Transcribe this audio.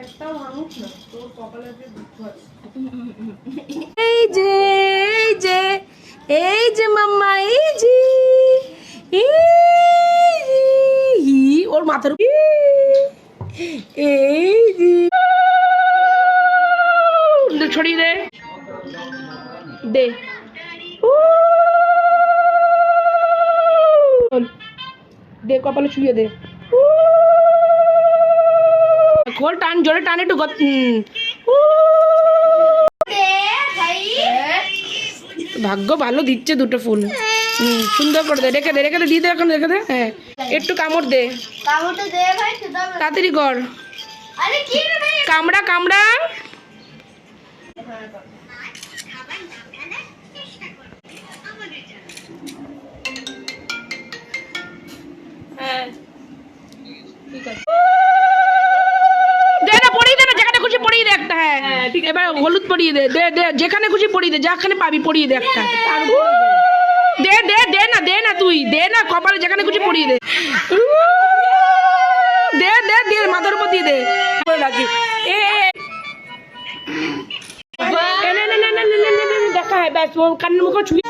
একটাও মানুষ না তোর কপালে যে দুঃখ আছে। এই যে এই যে এই যে মাম্মা এই যে ওর মাথার এই যে ছড়িয়ে দে দে দে কপালে ছুঁয়ে দে খোল টান জোরে টান একটু ভাগ্য ভালো দিচ্ছে দুটো ফুল সুন্দর করে দে রেখে দে দিয়ে দে এখন রেখে দে হ্যাঁ একটু কামড় দে তাড়াতাড়ি কর কামড়া কামড়া হ্যাঁ ঠিক আছে দে না পড়িয়ে দে না যেখানে খুশি পড়িয়ে দে একটা হ্যাঁ এবার হলুদ পড়িয়ে দে দে দে যেখানে খুশি পড়িয়ে দে যেখানে পাবি পড়িয়ে দে একটা দে দে দে না তুই দে না কপালে যেখানে খুশি পড়িয়ে দে দে দে দে মাথার উপর দিয়ে দে রাখি দেখা হয় ব্যাস কান্নার মুখে ছুঁয়ে